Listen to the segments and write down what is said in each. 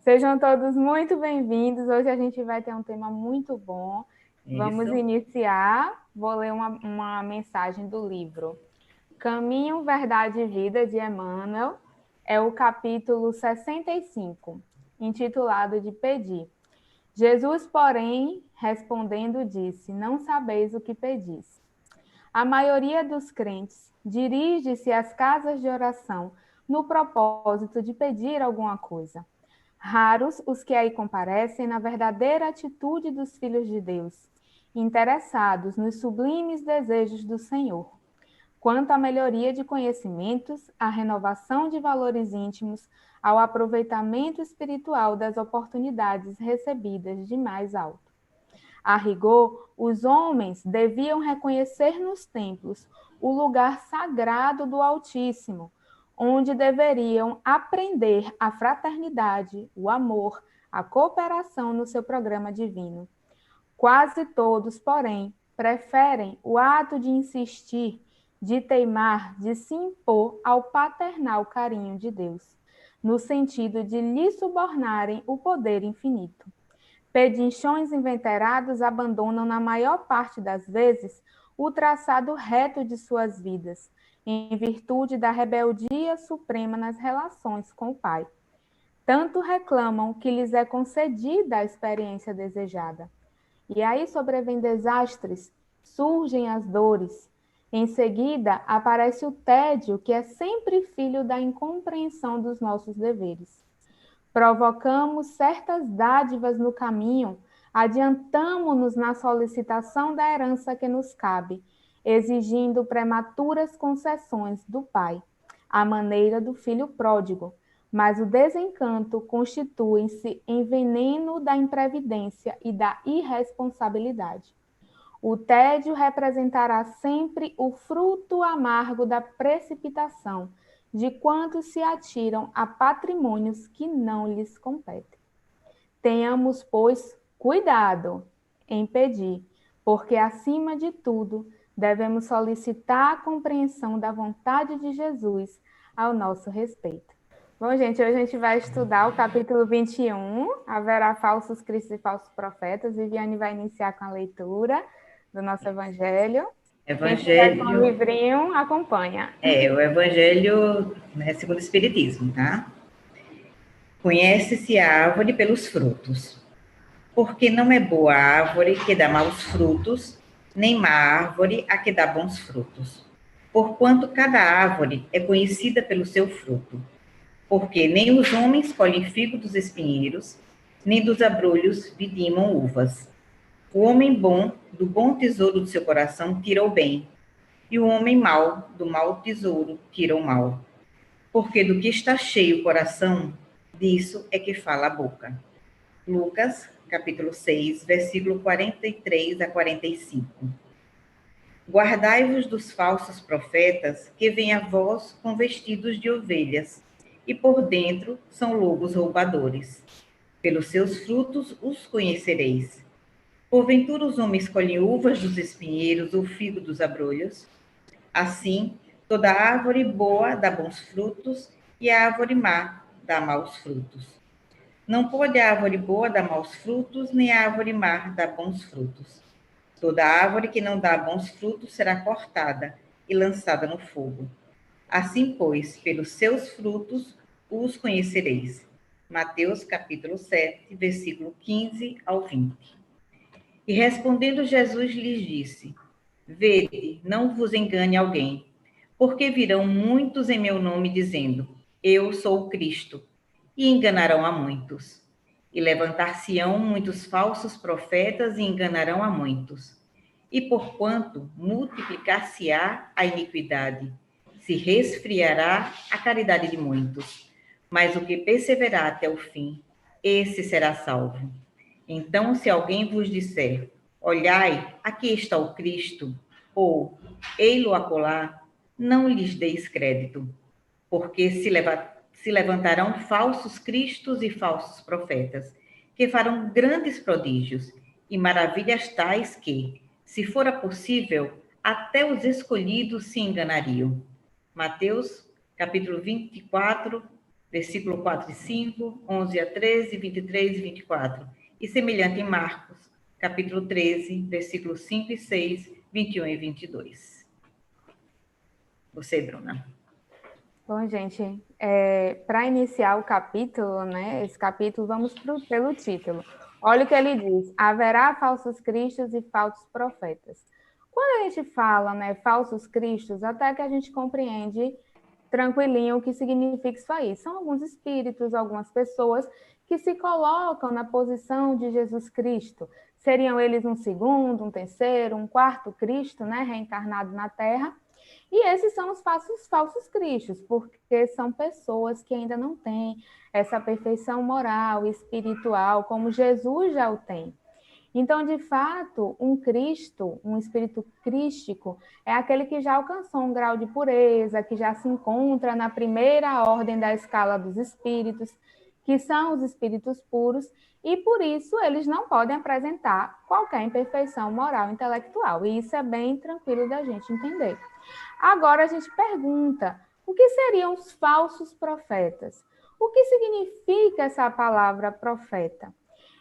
Sejam todos muito bem-vindos. Hoje a gente vai ter um tema muito bom. Vamos Isso. iniciar. Vou ler uma mensagem do livro Caminho, Verdade e Vida, de Emmanuel. É o capítulo 65, intitulado de Pedir. Jesus, porém, respondendo, disse: Não sabeis o que pedis. A maioria dos crentes dirige-se às casas de oração no propósito de pedir alguma coisa. Raros os que aí comparecem na verdadeira atitude dos filhos de Deus, interessados nos sublimes desejos do Senhor. Quanto à melhoria de conhecimentos, à renovação de valores íntimos, ao aproveitamento espiritual das oportunidades recebidas de mais alto. A rigor, os homens deviam reconhecer nos templos o lugar sagrado do Altíssimo, onde deveriam aprender a fraternidade, o amor, a cooperação no seu programa divino. Quase todos, porém, preferem o ato de insistir, de teimar, de se impor ao paternal carinho de Deus, no sentido de lhe subornarem o poder infinito. Pedinchões inveterados abandonam, na maior parte das vezes, o traçado reto de suas vidas, em virtude da rebeldia suprema nas relações com o Pai. Tanto reclamam que lhes é concedida a experiência desejada. E aí sobrevêm desastres, surgem as dores. Em seguida, aparece o tédio, que é sempre filho da incompreensão dos nossos deveres. Provocamos certas dádivas no caminho, adiantamo-nos na solicitação da herança que nos cabe, exigindo prematuras concessões do pai, à maneira do filho pródigo, mas o desencanto constitui-se em veneno da imprevidência e da irresponsabilidade. O tédio representará sempre o fruto amargo da precipitação, de quantos se atiram a patrimônios que não lhes competem. Tenhamos, pois, cuidado em pedir, porque, acima de tudo, devemos solicitar a compreensão da vontade de Jesus ao nosso respeito. Bom, gente, hoje a gente vai estudar o capítulo 21. Haverá falsos cristos e falsos profetas. Viviane vai iniciar com a leitura do nosso evangelho. Quem tiver com o Evangelho, livrinho, acompanha. o Evangelho, né, segundo o Espiritismo, tá? Conhece-se a árvore pelos frutos, porque não é boa árvore que dá maus frutos, nem má árvore a que dá bons frutos. Porquanto cada árvore é conhecida pelo seu fruto, porque nem os homens colhem figo dos espinheiros, nem dos abrolhos vidimam uvas. O homem bom, do bom tesouro do seu coração, tira o bem, e o homem mau, do mau tesouro, tira o mal. Porque do que está cheio o coração, disso é que fala a boca. Lucas, capítulo 6, versículo 43 a 45. Guardai-vos dos falsos profetas, que vêm a vós com vestidos de ovelhas, e por dentro são lobos roubadores. Pelos seus frutos os conhecereis. Porventura os homens colhem uvas dos espinheiros ou figo dos abrolhos? Assim, toda árvore boa dá bons frutos, e a árvore má dá maus frutos. Não pode a árvore boa dar maus frutos, nem a árvore má dar bons frutos. Toda árvore que não dá bons frutos será cortada e lançada no fogo. Assim, pois, pelos seus frutos os conhecereis. Mateus capítulo 7, versículo 15 ao 20. E respondendo Jesus lhes disse: Vede, não vos engane alguém, porque virão muitos em meu nome dizendo: Eu sou o Cristo, e enganarão a muitos. E levantar-se-ão muitos falsos profetas e enganarão a muitos. E porquanto multiplicar-se-á a iniquidade, se resfriará a caridade de muitos. Mas o que perseverar até o fim, esse será salvo. Então, se alguém vos disser: Olhai, aqui está o Cristo, ou ei-lo acolá, não lhes deis crédito, porque se levantarão falsos cristos e falsos profetas, que farão grandes prodígios e maravilhas tais que, se fora possível, até os escolhidos se enganariam. Mateus, capítulo 24, versículo 4 e 5, 11 a 13, 23 e 24. E semelhante em Marcos, capítulo 13, versículos 5 e 6, 21 e 22. Você, Bruna. Bom, gente, para iniciar o capítulo, né? Esse capítulo, vamos pelo título. Olha o que ele diz: haverá falsos cristos e falsos profetas. Quando a gente fala, né, falsos cristos, até que a gente compreende tranquilinho o que significa isso aí. São alguns espíritos, algumas pessoas que se colocam na posição de Jesus Cristo. Seriam eles um segundo, um terceiro, um quarto Cristo, né, reencarnado na Terra. E esses são os falsos cristos, porque são pessoas que ainda não têm essa perfeição moral e espiritual como Jesus já o tem. Então, de fato, um Cristo, um espírito crístico, é aquele que já alcançou um grau de pureza, que já se encontra na primeira ordem da escala dos espíritos, que são os espíritos puros, e por isso eles não podem apresentar qualquer imperfeição moral e intelectual. E isso é bem tranquilo da gente entender. Agora a gente pergunta: o que seriam os falsos profetas? O que significa essa palavra profeta?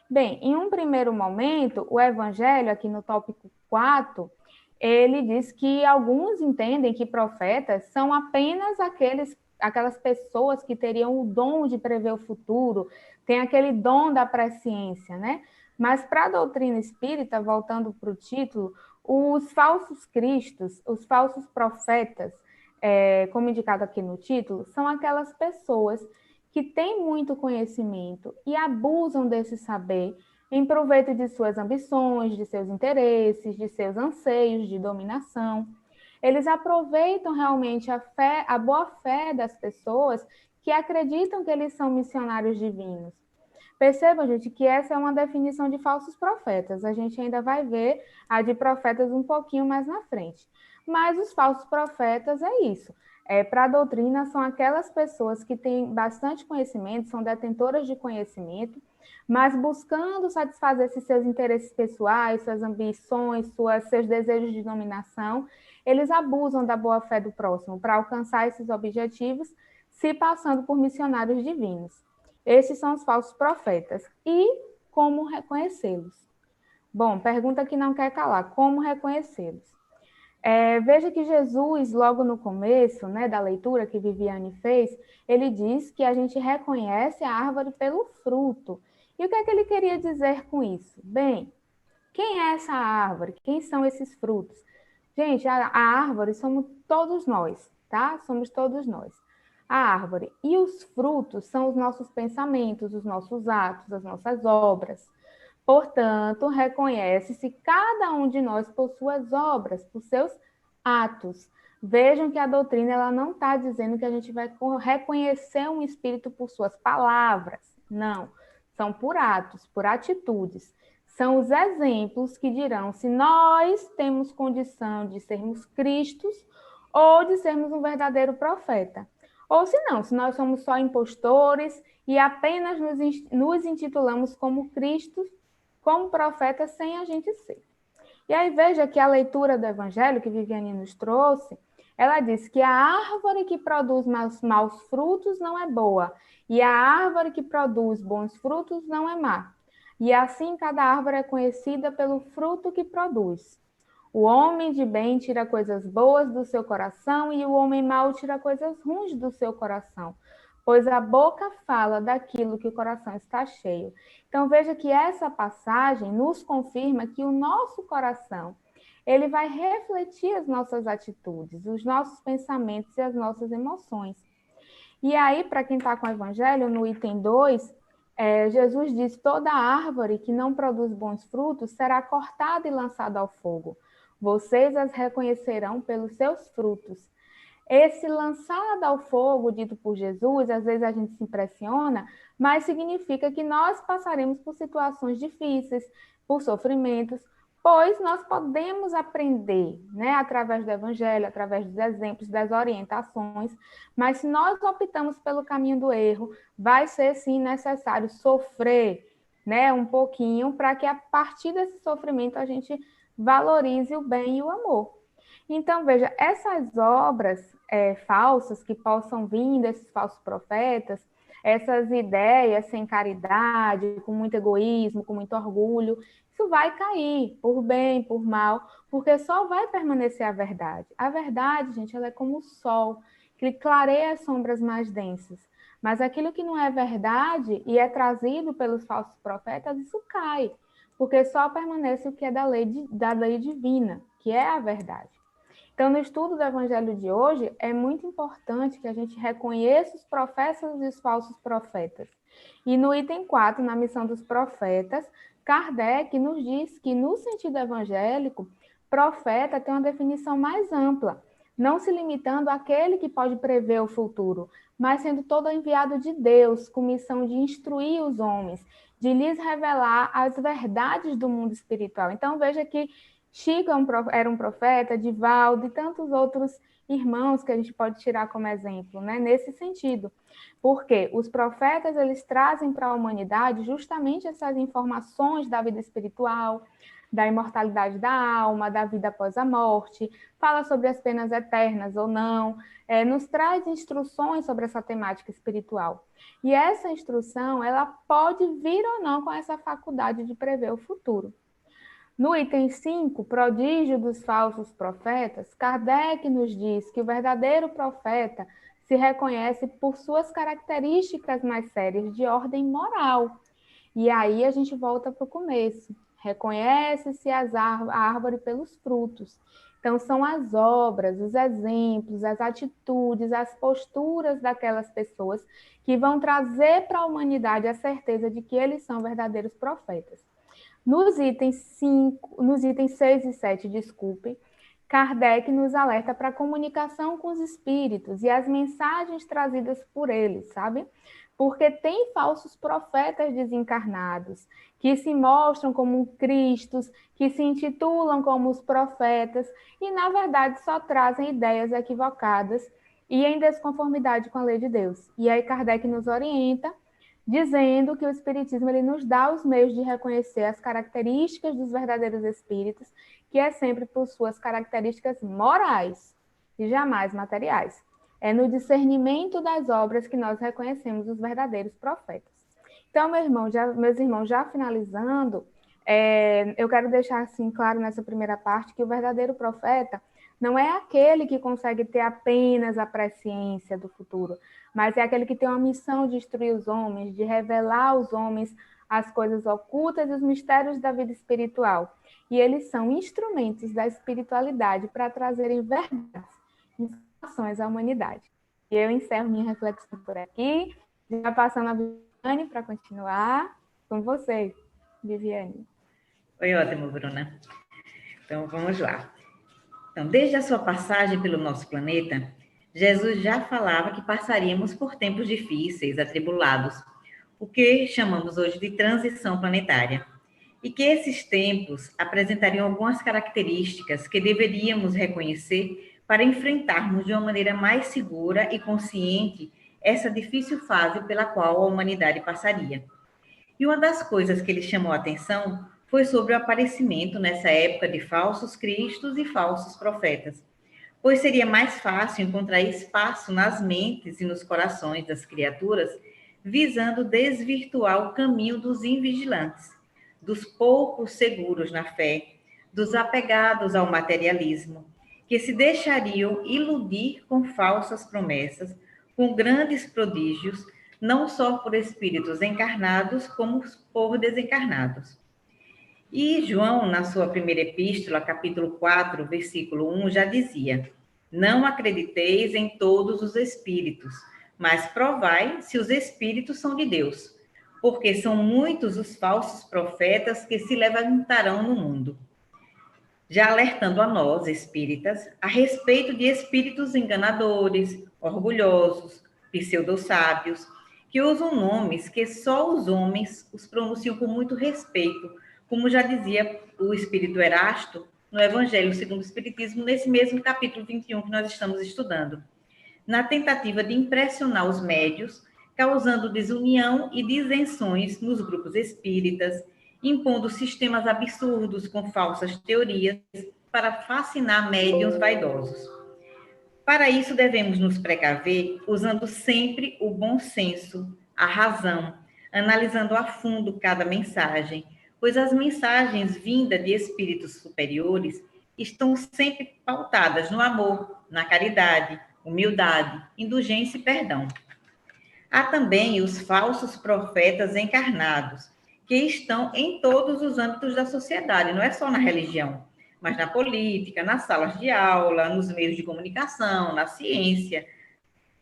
Bem, em um primeiro momento, o Evangelho, aqui no tópico 4, ele diz que alguns entendem que profetas são apenas aquelas pessoas que teriam o dom de prever o futuro, tem aquele dom da presciência, né? Mas para a doutrina espírita, voltando para o título, os falsos cristos, os falsos profetas, como indicado aqui no título, são aquelas pessoas que têm muito conhecimento e abusam desse saber em proveito de suas ambições, de seus interesses, de seus anseios de dominação. Eles aproveitam realmente a boa fé das pessoas que acreditam que eles são missionários divinos. Percebam, gente, que essa é uma definição de falsos profetas. A gente ainda vai ver a de profetas um pouquinho mais na frente. Mas os falsos profetas é isso. Para a doutrina, são aquelas pessoas que têm bastante conhecimento, são detentoras de conhecimento, mas buscando satisfazer esses seus interesses pessoais, suas ambições, seus desejos de dominação, eles abusam da boa-fé do próximo para alcançar esses objetivos, se passando por missionários divinos. Esses são os falsos profetas. E como reconhecê-los? Bom, pergunta que não quer calar: como reconhecê-los? Veja que Jesus, logo no começo, né, da leitura que Viviane fez, ele diz que a gente reconhece a árvore pelo fruto. E o que é que ele queria dizer com isso? Bem, quem é essa árvore? Quem são esses frutos? Gente, a árvore somos todos nós, tá? Somos todos nós. A árvore. E os frutos são os nossos pensamentos, os nossos atos, as nossas obras. Portanto, reconhece-se cada um de nós por suas obras, por seus atos. Vejam que a doutrina ela não está dizendo que a gente vai reconhecer um espírito por suas palavras. Não. São por atos, por atitudes. São os exemplos que dirão se nós temos condição de sermos Cristos ou de sermos um verdadeiro profeta. Ou se não, se nós somos só impostores e apenas nos intitulamos como Cristos, como profeta, sem a gente ser. E aí veja que a leitura do Evangelho que Viviane nos trouxe, ela diz que a árvore que produz maus frutos não é boa, e a árvore que produz bons frutos não é má. E assim cada árvore é conhecida pelo fruto que produz. O homem de bem tira coisas boas do seu coração e o homem mau tira coisas ruins do seu coração, pois a boca fala daquilo que o coração está cheio. Então veja que essa passagem nos confirma que o nosso coração, ele vai refletir as nossas atitudes, os nossos pensamentos e as nossas emoções. E aí, para quem está com o Evangelho, no item 2, Jesus diz: toda árvore que não produz bons frutos será cortada e lançada ao fogo. Vocês as reconhecerão pelos seus frutos. Esse lançado ao fogo, dito por Jesus, às vezes a gente se impressiona, mas significa que nós passaremos por situações difíceis, por sofrimentos, pois nós podemos aprender, né, através do Evangelho, através dos exemplos, das orientações, mas se nós optamos pelo caminho do erro, vai ser sim necessário sofrer, né, um pouquinho, para que a partir desse sofrimento a gente valorize o bem e o amor. Então, veja, essas obras falsas que possam vir desses falsos profetas, essas ideias sem caridade, com muito egoísmo, com muito orgulho, isso vai cair, por bem, por mal, porque só vai permanecer a verdade. A verdade, gente, ela é como o sol, que clareia as sombras mais densas. Mas aquilo que não é verdade e é trazido pelos falsos profetas, isso cai, porque só permanece o que é da lei divina, que é a verdade. Então, no estudo do Evangelho de hoje, é muito importante que a gente reconheça os profetas e os falsos profetas. E no item 4, na missão dos profetas, Kardec nos diz que, no sentido evangélico, profeta tem uma definição mais ampla, não se limitando àquele que pode prever o futuro, mas sendo todo enviado de Deus, com missão de instruir os homens, de lhes revelar as verdades do mundo espiritual. Então, veja que Chico era um profeta, Divaldo e tantos outros irmãos que a gente pode tirar como exemplo, né? Nesse sentido. Porque os profetas, eles trazem para a humanidade justamente essas informações da vida espiritual, da imortalidade da alma, da vida após a morte, fala sobre as penas eternas ou não, nos traz instruções sobre essa temática espiritual. E essa instrução, ela pode vir ou não com essa faculdade de prever o futuro. No item 5, prodígio dos falsos profetas, Kardec nos diz que o verdadeiro profeta se reconhece por suas características mais sérias de ordem moral. E aí a gente volta para o começo. Reconhece-se a árvore pelos frutos. Então, são as obras, os exemplos, as atitudes, as posturas daquelas pessoas que vão trazer para a humanidade a certeza de que eles são verdadeiros profetas. Nos itens 6 e 7, desculpe, Kardec nos alerta para a comunicação com os espíritos e as mensagens trazidas por eles, sabe? Porque tem falsos profetas desencarnados, que se mostram como cristos, que se intitulam como os profetas, e na verdade só trazem ideias equivocadas e em desconformidade com a lei de Deus. E aí Kardec nos orienta dizendo que o Espiritismo ele nos dá os meios de reconhecer as características dos verdadeiros espíritos, que é sempre por suas características morais e jamais materiais. É no discernimento das obras que nós reconhecemos os verdadeiros profetas. Então, meus irmãos, já finalizando, eu quero deixar assim claro nessa primeira parte que o verdadeiro profeta não é aquele que consegue ter apenas a presciência do futuro, mas é aquele que tem uma missão de instruir os homens, de revelar aos homens as coisas ocultas e os mistérios da vida espiritual. E eles são instrumentos da espiritualidade para trazerem verdades, informações à humanidade. E eu encerro minha reflexão por aqui, já passando a Viviane para continuar com vocês, Viviane. Foi ótimo, Bruna. Então, vamos lá. Então, desde a sua passagem pelo nosso planeta, Jesus já falava que passaríamos por tempos difíceis, atribulados, o que chamamos hoje de transição planetária, e que esses tempos apresentariam algumas características que deveríamos reconhecer para enfrentarmos de uma maneira mais segura e consciente essa difícil fase pela qual a humanidade passaria. E uma das coisas que ele chamou a atenção foi sobre o aparecimento nessa época de falsos cristos e falsos profetas, pois seria mais fácil encontrar espaço nas mentes e nos corações das criaturas, visando desvirtuar o caminho dos invigilantes, dos poucos seguros na fé, dos apegados ao materialismo, que se deixariam iludir com falsas promessas, com grandes prodígios, não só por espíritos encarnados, como por desencarnados. E João, na sua primeira epístola, capítulo 4, versículo 1, já dizia: não acrediteis em todos os espíritos, mas provai se os espíritos são de Deus, porque são muitos os falsos profetas que se levantarão no mundo. Já alertando a nós, espíritas, a respeito de espíritos enganadores, orgulhosos, pseudo-sábios, que usam nomes que só os homens os pronunciam com muito respeito, como já dizia o espírito Erasto no Evangelho segundo o Espiritismo, nesse mesmo capítulo 21 que nós estamos estudando, na tentativa de impressionar os médios, causando desunião e disenções nos grupos espíritas, impondo sistemas absurdos com falsas teorias para fascinar médiuns vaidosos. Para isso, devemos nos precaver usando sempre o bom senso, a razão, analisando a fundo cada mensagem, pois as mensagens vindas de espíritos superiores estão sempre pautadas no amor, na caridade, humildade, indulgência e perdão. Há também os falsos profetas encarnados, que estão em todos os âmbitos da sociedade, não é só na religião, mas na política, nas salas de aula, nos meios de comunicação, na ciência,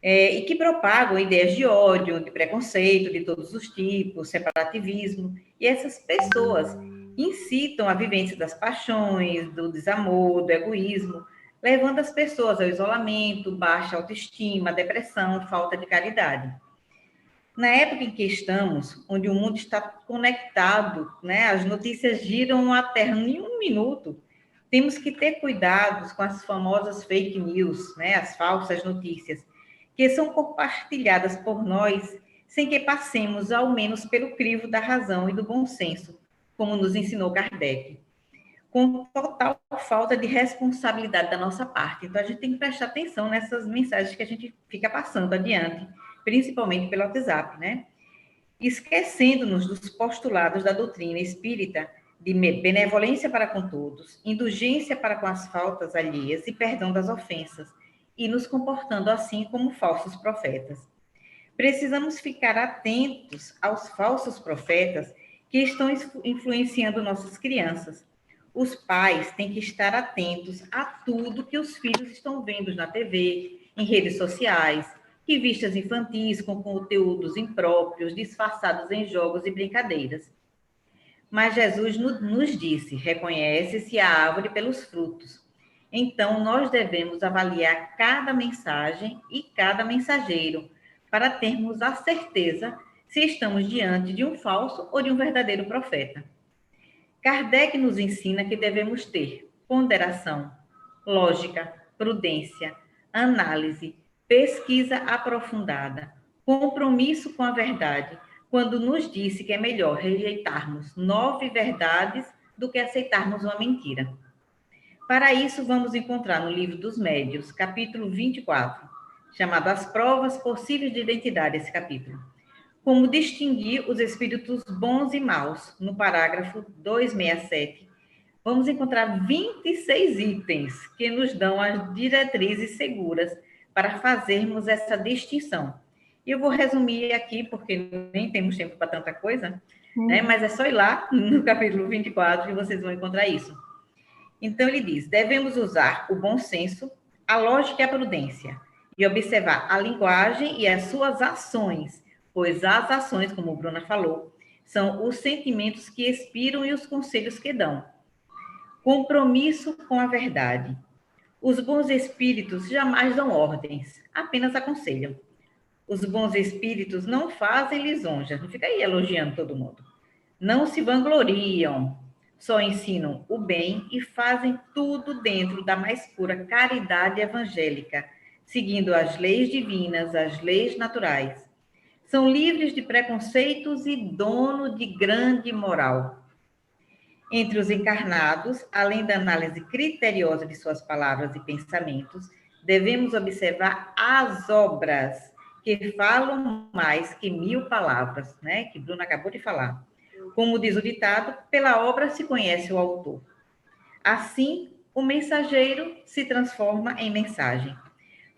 e que propagam ideias de ódio, de preconceito de todos os tipos, separativismo, e essas pessoas incitam a vivência das paixões, do desamor, do egoísmo, levando as pessoas ao isolamento, baixa autoestima, depressão, falta de caridade. Na época em que estamos, onde o mundo está conectado, né, as notícias giram a Terra em um minuto, temos que ter cuidados com as famosas fake news, né, as falsas notícias, que são compartilhadas por nós sem que passemos ao menos pelo crivo da razão e do bom senso, como nos ensinou Kardec, com total falta de responsabilidade da nossa parte. Então, a gente tem que prestar atenção nessas mensagens que a gente fica passando adiante, principalmente pelo WhatsApp, né? Esquecendo-nos dos postulados da doutrina espírita de benevolência para com todos, indulgência para com as faltas alheias e perdão das ofensas, e nos comportando assim como falsos profetas. Precisamos ficar atentos aos falsos profetas que estão influenciando nossas crianças. Os pais têm que estar atentos a tudo que os filhos estão vendo na TV, em redes sociais, revistas infantis com conteúdos impróprios, disfarçados em jogos e brincadeiras. Mas Jesus nos disse: reconhece-se a árvore pelos frutos. Então, nós devemos avaliar cada mensagem e cada mensageiro, para termos a certeza se estamos diante de um falso ou de um verdadeiro profeta. Kardec nos ensina que devemos ter ponderação, lógica, prudência, análise, pesquisa aprofundada, compromisso com a verdade, quando nos disse que é melhor rejeitarmos 9 verdades do que aceitarmos uma mentira. Para isso, vamos encontrar no Livro dos Médiuns, capítulo 24, chamado As Provas Possíveis de Identidade, esse capítulo. Como distinguir os espíritos bons e maus, no parágrafo 267. Vamos encontrar 26 itens que nos dão as diretrizes seguras para fazermos essa distinção. E eu vou resumir aqui, porque nem temos tempo para tanta coisa, né? Mas é só ir lá no capítulo 24 e vocês vão encontrar isso. Então, ele diz: devemos usar o bom senso, a lógica e a prudência, e observar a linguagem e as suas ações, pois as ações, como a Bruna falou, são os sentimentos que expiram e os conselhos que dão. Compromisso com a verdade. Os bons espíritos jamais dão ordens, apenas aconselham. Os bons espíritos não fazem lisonjas, não fica aí elogiando todo mundo. Não se vangloriam, só ensinam o bem e fazem tudo dentro da mais pura caridade evangélica, seguindo as leis divinas, as leis naturais. São livres de preconceitos e dono de grande moral. Entre os encarnados, além da análise criteriosa de suas palavras e pensamentos, devemos observar as obras, que falam mais que 1000 palavras, né? Que Bruna acabou de falar. Como diz o ditado, pela obra se conhece o autor. Assim, o mensageiro se transforma em mensagem.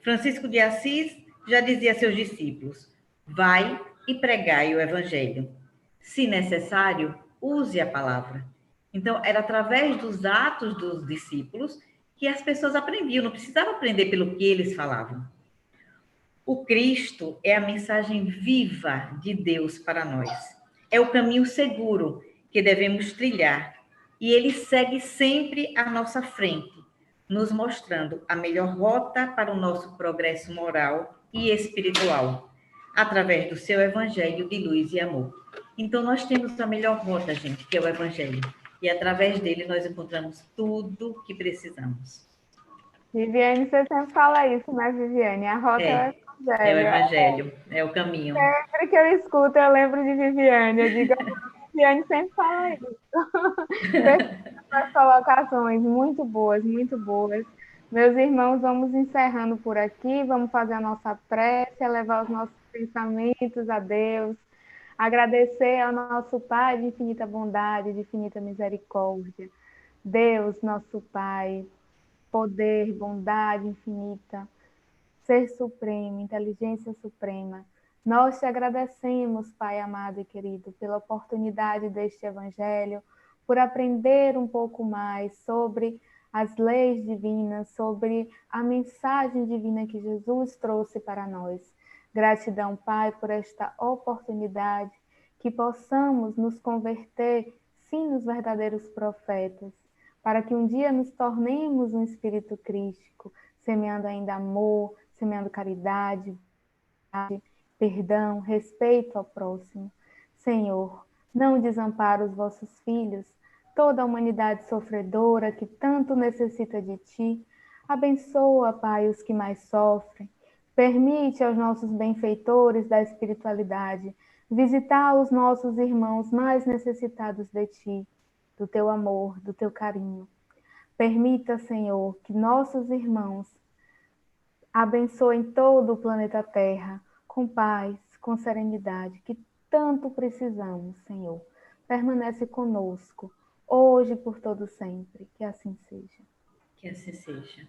Francisco de Assis já dizia a seus discípulos: vai e pregai o evangelho. Se necessário, use a palavra. Então, era através dos atos dos discípulos que as pessoas aprendiam, não precisava aprender pelo que eles falavam. O Cristo é a mensagem viva de Deus para nós. É o caminho seguro que devemos trilhar. E ele segue sempre à nossa frente, nos mostrando a melhor rota para o nosso progresso moral e espiritual, através do seu evangelho de luz e amor. Então, nós temos a melhor rota, gente, que é o evangelho. E através dele nós encontramos tudo o que precisamos. Viviane, você sempre fala isso, né, Viviane? A rota é o É o evangelho. evangelho, é o caminho. Sempre que eu escuto, eu lembro de Viviane. Eu digo, Viviane sempre fala isso. As colocações muito boas, muito boas. Meus irmãos, vamos encerrando por aqui, vamos fazer a nossa prece, levar os nossos pensamentos a Deus, agradecer ao nosso Pai de infinita bondade, de infinita misericórdia. Deus, nosso Pai, poder, bondade infinita, Ser supremo, inteligência suprema. Nós te agradecemos, Pai amado e querido, pela oportunidade deste Evangelho, por aprender um pouco mais sobre as leis divinas, sobre a mensagem divina que Jesus trouxe para nós. Gratidão, Pai, por esta oportunidade, que possamos nos converter, sim, nos verdadeiros profetas, para que um dia nos tornemos um espírito crístico, semeando ainda amor, semeando caridade, perdão, respeito ao próximo. Senhor, não desampara os vossos filhos, toda a humanidade sofredora que tanto necessita de ti. Abençoa, Pai, os que mais sofrem. Permite aos nossos benfeitores da espiritualidade visitar os nossos irmãos mais necessitados de ti, do teu amor, do teu carinho. Permita, Senhor, que nossos irmãos abençoem todo o planeta Terra com paz, com serenidade, que tanto precisamos, Senhor. Permanece conosco, hoje e por todo sempre. Que assim seja. Que assim seja.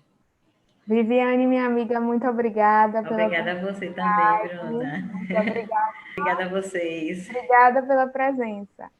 Viviane, minha amiga, muito obrigada pela Obrigada a você também, Bruna. Muito obrigada. Obrigada a vocês. Obrigada pela presença.